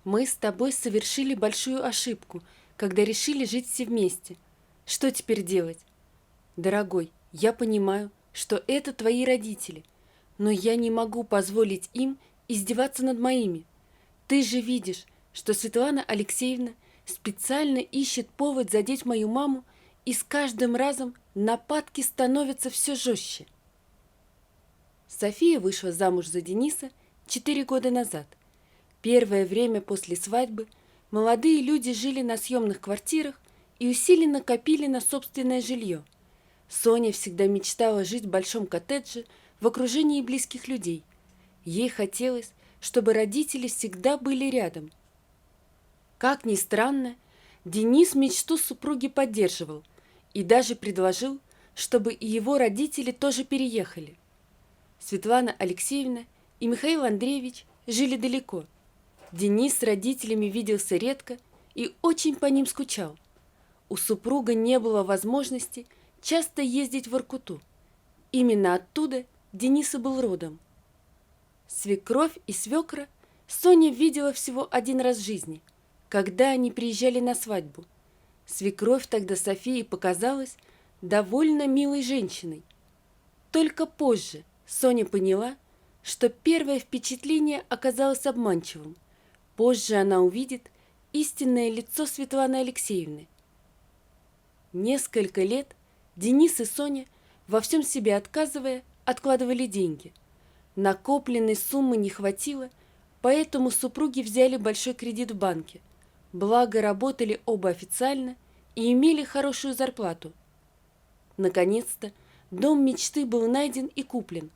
Мы с тобой совершили большую ошибку, когда решили жить все вместе. Что теперь делать? Дорогой, я понимаю, что это твои родители, но я не могу позволить им издеваться над моими. Ты же видишь, что Светлана Алексеевна специально ищет повод задеть мою маму, и с каждым разом нападки становятся все жестче. София вышла замуж за Дениса 4 года назад. Первое время после свадьбы молодые люди жили на съемных квартирах и усиленно копили на собственное жилье. Соня всегда мечтала жить в большом коттедже в окружении близких людей. Ей хотелось, чтобы родители всегда были рядом. Как ни странно, Денис мечту супруги поддерживал и даже предложил, чтобы и его родители тоже переехали. Светлана Алексеевна и Михаил Андреевич жили далеко. Денис с родителями виделся редко и очень по ним скучал. У супруга не было возможности часто ездить в Воркуту. Именно оттуда Денис и был родом. Свекровь и свекра Соня видела всего один раз в жизни, когда они приезжали на свадьбу. Свекровь тогда Софии показалась довольно милой женщиной. Только позже Соня поняла, что первое впечатление оказалось обманчивым. Позже она увидит истинное лицо Светланы Алексеевны. Несколько лет Денис и Соня, во всем себе отказывая, откладывали деньги. Накопленной суммы не хватило, поэтому супруги взяли большой кредит в банке. Благо, работали оба официально и имели хорошую зарплату. Наконец-то дом мечты был найден и куплен.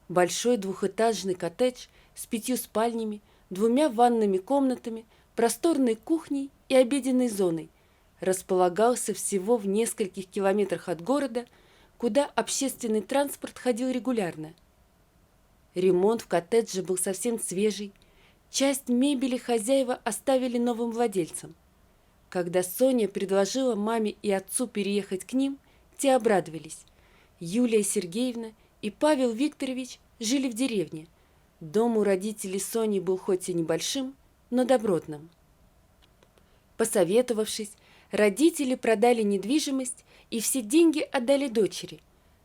Большой двухэтажный коттедж с 5 спальнями, 2 ванными комнатами, просторной кухней и обеденной зоной располагался всего в нескольких километрах от города, куда общественный транспорт ходил регулярно. Ремонт в коттедже был совсем свежий, часть мебели хозяева оставили новым владельцам. Когда Соня предложила маме и отцу переехать к ним, те обрадовались. Юлия Сергеевна и Павел Викторович жили в деревне. Дом у родителей Сони был хоть и небольшим, но добротным. Посоветовавшись, родители продали недвижимость и все деньги отдали дочери.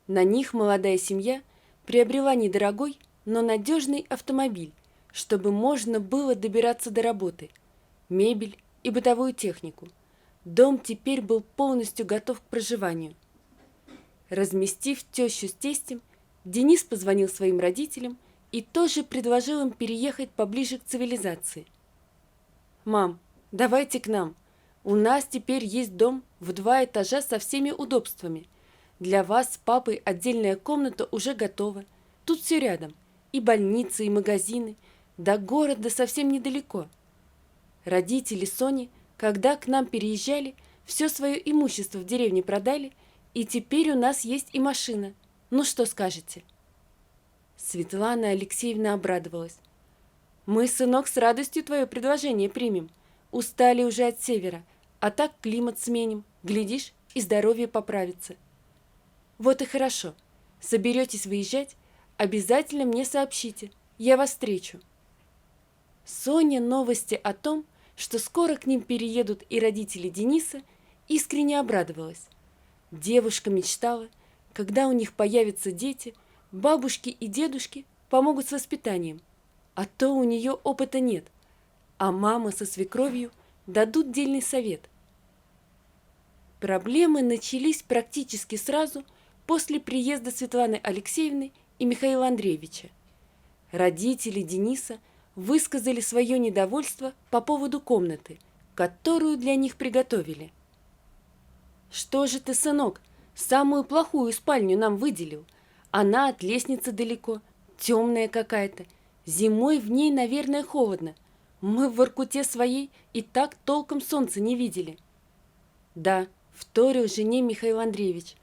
На них молодая семья приобрела недорогой, но надежный автомобиль, чтобы можно было добираться до работы, мебель и бытовую технику. Дом теперь был полностью готов к проживанию. Разместив тещу с тестем, Денис позвонил своим родителям и тоже предложил им переехать поближе к цивилизации. «Мам, давайте к нам. У нас теперь есть дом в 2 этажа со всеми удобствами. Для вас с папой отдельная комната уже готова. Тут все рядом. И больницы, и магазины. До города совсем недалеко». Родители Сони, когда к нам переезжали, все свое имущество в деревне продали, и теперь у нас есть и машина. Ну что скажете? Светлана Алексеевна обрадовалась. «Мы, сынок, с радостью твое предложение примем. Устали уже от севера, а так климат сменим. Глядишь, и здоровье поправится». «Вот и хорошо. Соберетесь выезжать, обязательно мне сообщите. Я вас встречу». Соня новости о том, что скоро к ним переедут и родители Дениса, искренне обрадовалась. Девушка мечтала, когда у них появятся дети, бабушки и дедушки помогут с воспитанием, а то у нее опыта нет, а мама со свекровью дадут дельный совет. Проблемы начались практически сразу после приезда Светланы Алексеевны и Михаила Андреевича. Родители Дениса высказали свое недовольство по поводу комнаты, которую для них приготовили. «Что же ты, сынок, самую плохую спальню нам выделил? Она от лестницы далеко, темная какая-то. Зимой в ней, наверное, холодно. Мы в Воркуте своей и так толком солнца не видели». «Да», — вторил жене Михаил Андреевич.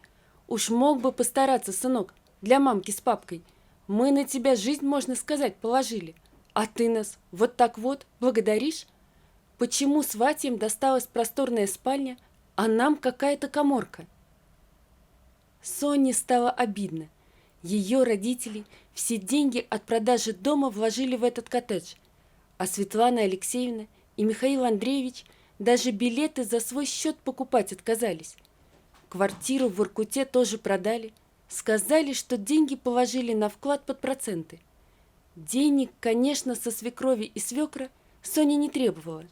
«Уж мог бы постараться, сынок, для мамки с папкой. Мы на тебя жизнь, можно сказать, положили. А ты нас вот так вот благодаришь? Почему сватьям досталась просторная спальня, а нам какая-то каморка?» Соне стало обидно. Ее родители все деньги от продажи дома вложили в этот коттедж, а Светлана Алексеевна и Михаил Андреевич даже билеты за свой счет покупать отказались. Квартиру в Воркуте тоже продали. Сказали, что деньги положили на вклад под проценты. Денег, конечно, со свекрови и свекра Соня не требовала.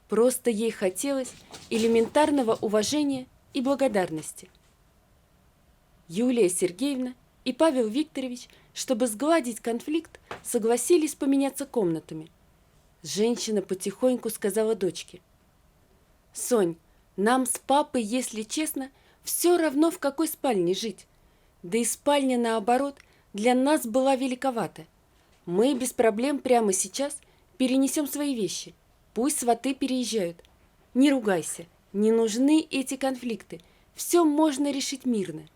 Просто ей хотелось элементарного уважения и благодарности. Юлия Сергеевна и Павел Викторович, чтобы сгладить конфликт, согласились поменяться комнатами. Женщина потихоньку сказала дочке: «Сонь, нам с папой, если честно, все равно, в какой спальне жить. Да и спальня, наоборот, для нас была великовата. Мы без проблем прямо сейчас перенесем свои вещи. Пусть сваты переезжают. Не ругайся, не нужны эти конфликты. Все можно решить мирно».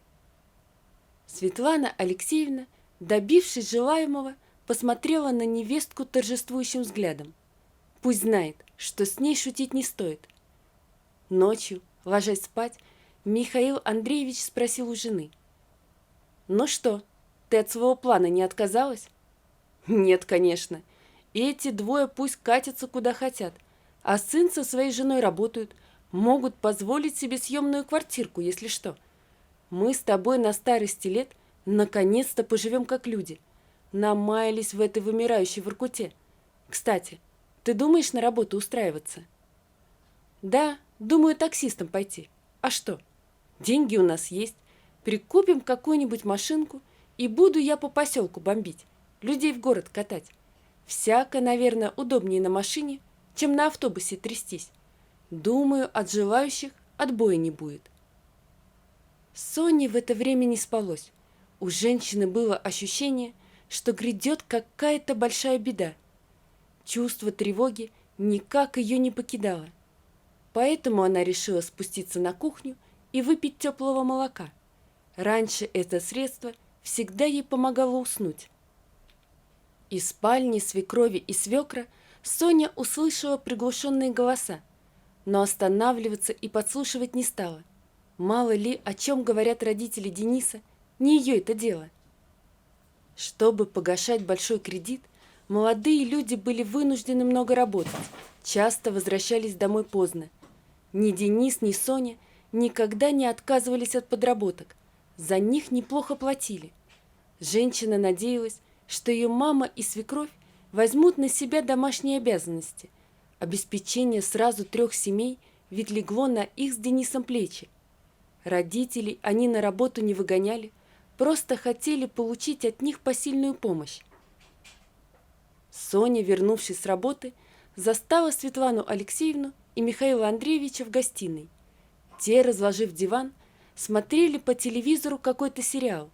Светлана Алексеевна, добившись желаемого, посмотрела на невестку торжествующим взглядом. Пусть знает, что с ней шутить не стоит. Ночью, ложась спать, Михаил Андреевич спросил у жены: «Ну что, ты от своего плана не отказалась?» «Нет, конечно. Эти двое пусть катятся куда хотят, а сын со своей женой работают, могут позволить себе съемную квартирку, если что. Мы с тобой на старости лет наконец-то поживем как люди. Намаялись в этой вымирающей Воркуте. Кстати, ты думаешь на работу устраиваться?» «Да, думаю таксистом пойти. А что? Деньги у нас есть. Прикупим какую-нибудь машинку, и буду я по поселку бомбить, людей в город катать. Всяко, наверное, удобнее на машине, чем на автобусе трястись. Думаю, от желающих отбоя не будет». Соне в это время не спалось. У женщины было ощущение, что грядет какая-то большая беда. Чувство тревоги никак ее не покидало. Поэтому она решила спуститься на кухню и выпить теплого молока. Раньше это средство всегда ей помогало уснуть. Из спальни свекрови и свекра Соня услышала приглушенные голоса, но останавливаться и подслушивать не стала. Мало ли, о чем говорят родители Дениса, не ее это дело. Чтобы погашать большой кредит, молодые люди были вынуждены много работать, часто возвращались домой поздно. Ни Денис, ни Соня никогда не отказывались от подработок, за них неплохо платили. Женщина надеялась, что ее мама и свекровь возьмут на себя домашние обязанности. Обеспечение сразу 3 семей ведь легло на их с Денисом плечи. Родителей они на работу не выгоняли, просто хотели получить от них посильную помощь. Соня, вернувшись с работы, застала Светлану Алексеевну и Михаила Андреевича в гостиной. Те, разложив диван, смотрели по телевизору какой-то сериал.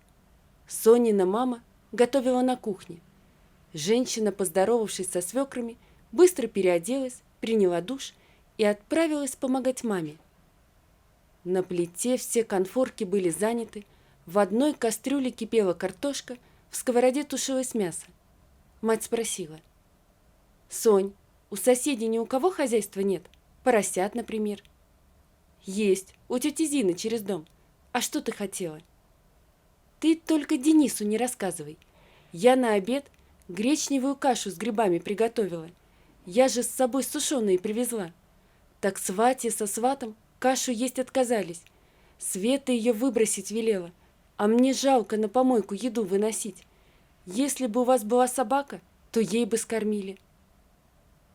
Сонина мама готовила на кухне. Женщина, поздоровавшись со свекрами, быстро переоделась, приняла душ и отправилась помогать маме. На плите все конфорки были заняты, в одной кастрюле кипела картошка, в сковороде тушилось мясо. Мать спросила: «Сонь, у соседей ни у кого хозяйства нет? Поросят, например?» «Есть, у тети Зины через дом. А что ты хотела?» «Ты только Денису не рассказывай. Я на обед гречневую кашу с грибами приготовила. Я же с собой сушеные привезла. Так свате со сватом кашу есть отказались. Света ее выбросить велела, а мне жалко на помойку еду выносить. Если бы у вас была собака, то ей бы скормили».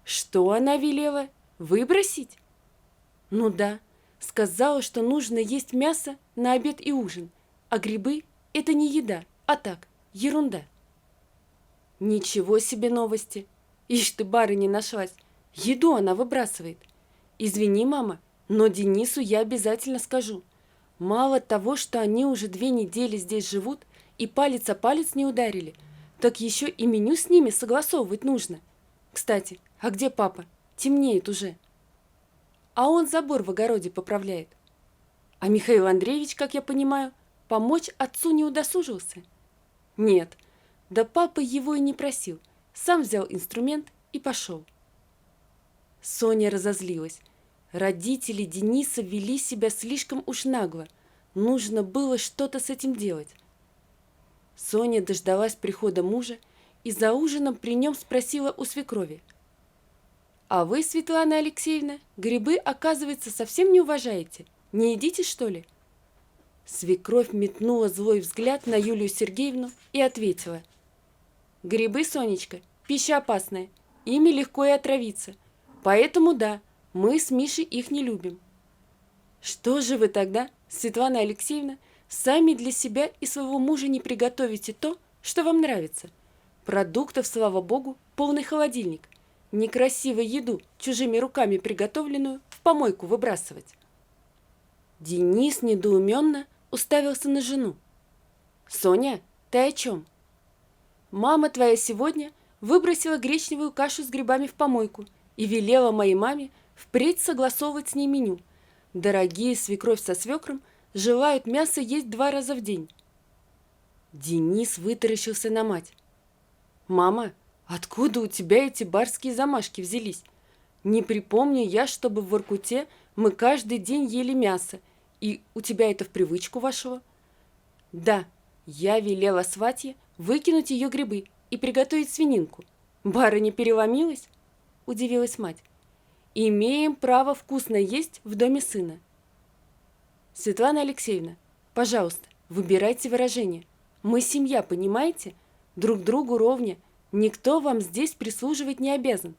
«Что она велела? Выбросить?» «Ну да, сказала, что нужно есть мясо на обед и ужин, а грибы – это не еда, а так, ерунда». «Ничего себе новости! Ишь ты, барыня нашлась! Еду она выбрасывает. Извини, мама, но Денису я обязательно скажу. Мало того, что они уже 2 недели здесь живут и палец о палец не ударили, так еще и меню с ними согласовывать нужно. Кстати, а где папа? Темнеет уже». «А он забор в огороде поправляет». «А Михаил Андреевич, как я понимаю, помочь отцу не удосужился?» «Нет, да папа его и не просил, сам взял инструмент и пошел». Соня разозлилась. Родители Дениса вели себя слишком уж нагло, нужно было что-то с этим делать. Соня дождалась прихода мужа и за ужином при нем спросила у свекрови: А вы, Светлана Алексеевна, грибы, оказывается, совсем не уважаете. Не едите, что ли? Свекровь метнула злой взгляд на Юлию Сергеевну и ответила: грибы, Сонечка, пища опасная, ими легко и отравиться. Поэтому да, мы с Мишей их не любим. Что же вы тогда, Светлана Алексеевна, сами для себя и своего мужа не приготовите то, что вам нравится? Продуктов, слава богу, полный холодильник. Некрасиво еду, чужими руками приготовленную, в помойку выбрасывать. Денис недоуменно уставился на жену. «Соня, ты о чем?» «Мама твоя сегодня выбросила гречневую кашу с грибами в помойку и велела моей маме впредь согласовывать с ней меню. Дорогие свекровь со свекром желают мясо есть 2 раза в день». Денис вытаращился на мать. «Мама, откуда у тебя эти барские замашки взялись? Не припомню я, чтобы в Воркуте мы каждый день ели мясо, и у тебя это в привычку вошло?» «Да, я велела сватье выкинуть ее грибы и приготовить свининку. Барыня переломилась?» – удивилась мать. «Имеем право вкусно есть в доме сына». «Светлана Алексеевна, пожалуйста, выбирайте выражение. Мы семья, понимаете? Друг другу ровня. Никто вам здесь прислуживать не обязан.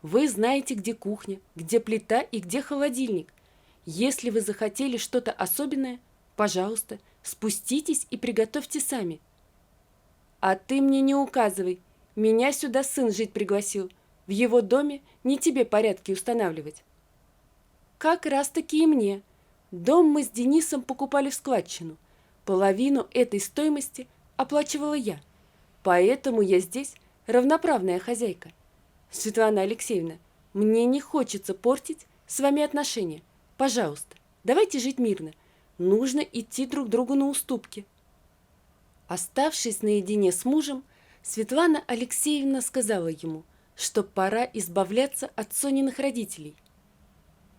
Вы знаете, где кухня, где плита и где холодильник. Если вы захотели что-то особенное, пожалуйста, спуститесь и приготовьте сами». «А ты мне не указывай. Меня сюда сын жить пригласил. В его доме не тебе порядки устанавливать». «Как раз-таки и мне. Дом мы с Денисом покупали в складчину. Половину этой стоимости оплачивала я. Поэтому я здесь равноправная хозяйка. Светлана Алексеевна, мне не хочется портить с вами отношения. Пожалуйста, давайте жить мирно. Нужно идти друг другу на уступки». Оставшись наедине с мужем, Светлана Алексеевна сказала ему, что пора избавляться от Сониных родителей.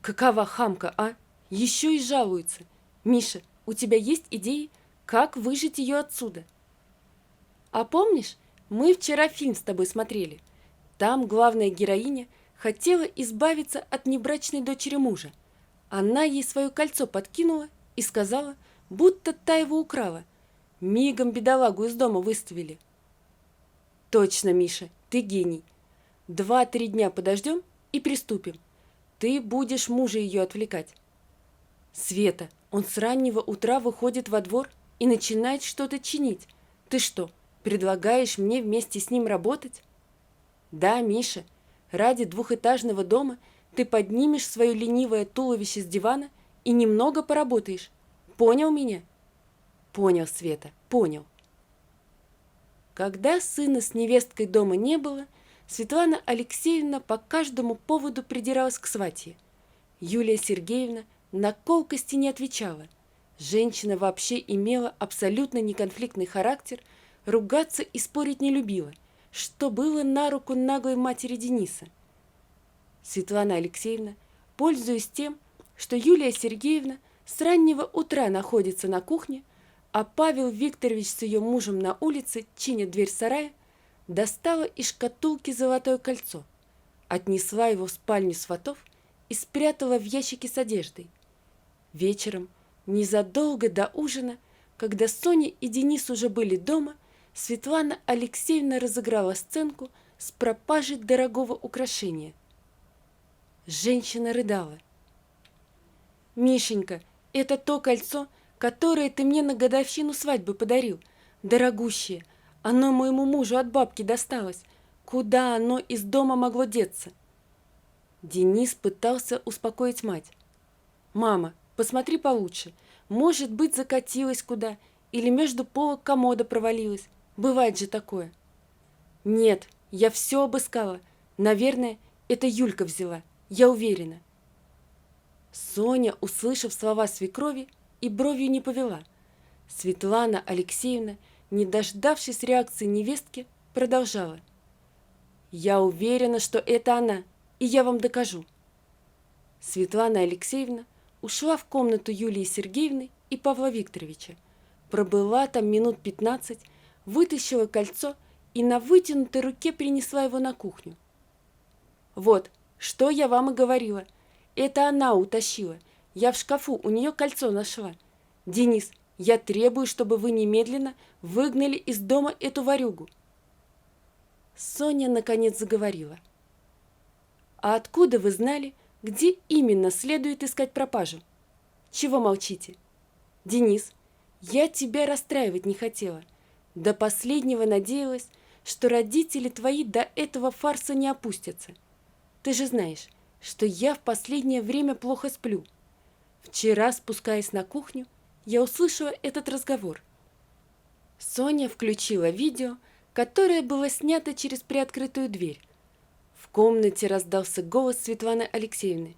«Какова хамка, а? Еще и жалуется. Миша, у тебя есть идеи, как выжить ее отсюда?» «А помнишь, мы вчера фильм с тобой смотрели? Там главная героиня хотела избавиться от внебрачной дочери мужа. Она ей свое кольцо подкинула и сказала, будто та его украла. Мигом бедолагу из дома выставили». «Точно, Миша, ты гений. 2-3 дня подождем и приступим. Ты будешь мужа ее отвлекать». «Света, он с раннего утра выходит во двор и начинает что-то чинить. Ты что, предлагаешь мне вместе с ним работать?» «Да, Миша, ради 2-этажного дома ты поднимешь свое ленивое туловище с дивана и немного поработаешь. Понял меня?» «Понял, Света, понял». Когда сына с невесткой дома не было, Светлана Алексеевна по каждому поводу придиралась к сватье. Юлия Сергеевна на колкости не отвечала. Женщина вообще имела абсолютно неконфликтный характер, ругаться и спорить не любила, что было на руку наглой матери Дениса. Светлана Алексеевна, пользуясь тем, что Юлия Сергеевна с раннего утра находится на кухне, а Павел Викторович с ее мужем на улице чинит дверь сарая, достала из шкатулки золотое кольцо, отнесла его в спальню сватов и спрятала в ящике с одеждой. Вечером, незадолго до ужина, когда Соня и Денис уже были дома, Светлана Алексеевна разыграла сценку с пропажей дорогого украшения. Женщина рыдала. «Мишенька, это то кольцо, которое ты мне на годовщину свадьбы подарил. Дорогущее. Оно моему мужу от бабки досталось. Куда оно из дома могло деться?» Денис пытался успокоить мать. «Мама, посмотри получше. Может быть, закатилась куда или между полок комода провалилась. Бывает же такое». «Нет, я все обыскала. Наверное, это Юлька взяла. Я уверена». Соня, услышав слова свекрови, и бровью не повела. Светлана Алексеевна, не дождавшись реакции невестки, продолжала. «Я уверена, что это она, и я вам докажу». Светлана Алексеевна ушла в комнату Юлии Сергеевны и Павла Викторовича, пробыла там минут 15, вытащила кольцо и на вытянутой руке принесла его на кухню. «Вот, Что я вам и говорила. Это она утащила. Я в шкафу у нее кольцо нашла. Денис, я требую, чтобы вы немедленно выгнали из дома эту ворюгу. Соня наконец заговорила. А откуда вы знали, где именно следует искать пропажу? Чего молчите? Денис, я тебя расстраивать не хотела. До последнего надеялась, что родители твои до этого фарса не опустятся. Ты же знаешь, что я в последнее время плохо сплю. Вчера, спускаясь на кухню, я услышала этот разговор. Соня включила видео, которое было снято через приоткрытую дверь. В комнате раздался голос Светланы Алексеевны.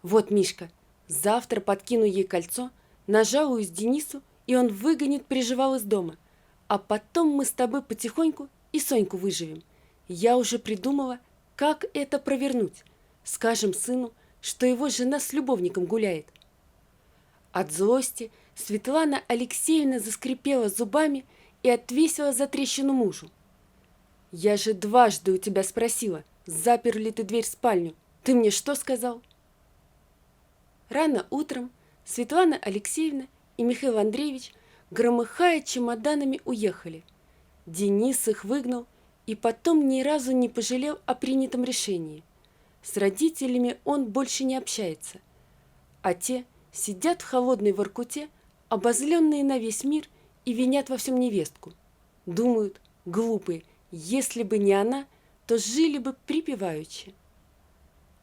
«Вот, Мишка, завтра подкину ей кольцо, нажалуюсь Денису, и он выгонит приживал из дома. А потом мы с тобой потихоньку и Соньку выживем. Я уже придумала, как это провернуть. Скажем сыну, что его жена с любовником гуляет». От злости Светлана Алексеевна заскрипела зубами и отвесила затрещину мужу. «Я же дважды у тебя спросила, запер ли ты дверь в спальню. Ты мне что сказал?» Рано утром Светлана Алексеевна и Михаил Андреевич, громыхая чемоданами, уехали. Денис их выгнал и потом ни разу не пожалел о принятом решении. С родителями он больше не общается, а те сидят в холодной Воркуте, обозленные на весь мир, и винят во всем невестку. Думают, глупые, если бы не она, то жили бы припеваючи.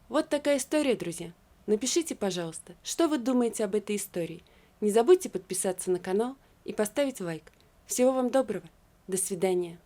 Вот такая история, друзья. Напишите, пожалуйста, что вы думаете об этой истории. Не забудьте подписаться на канал и поставить лайк. Всего вам доброго. До свидания.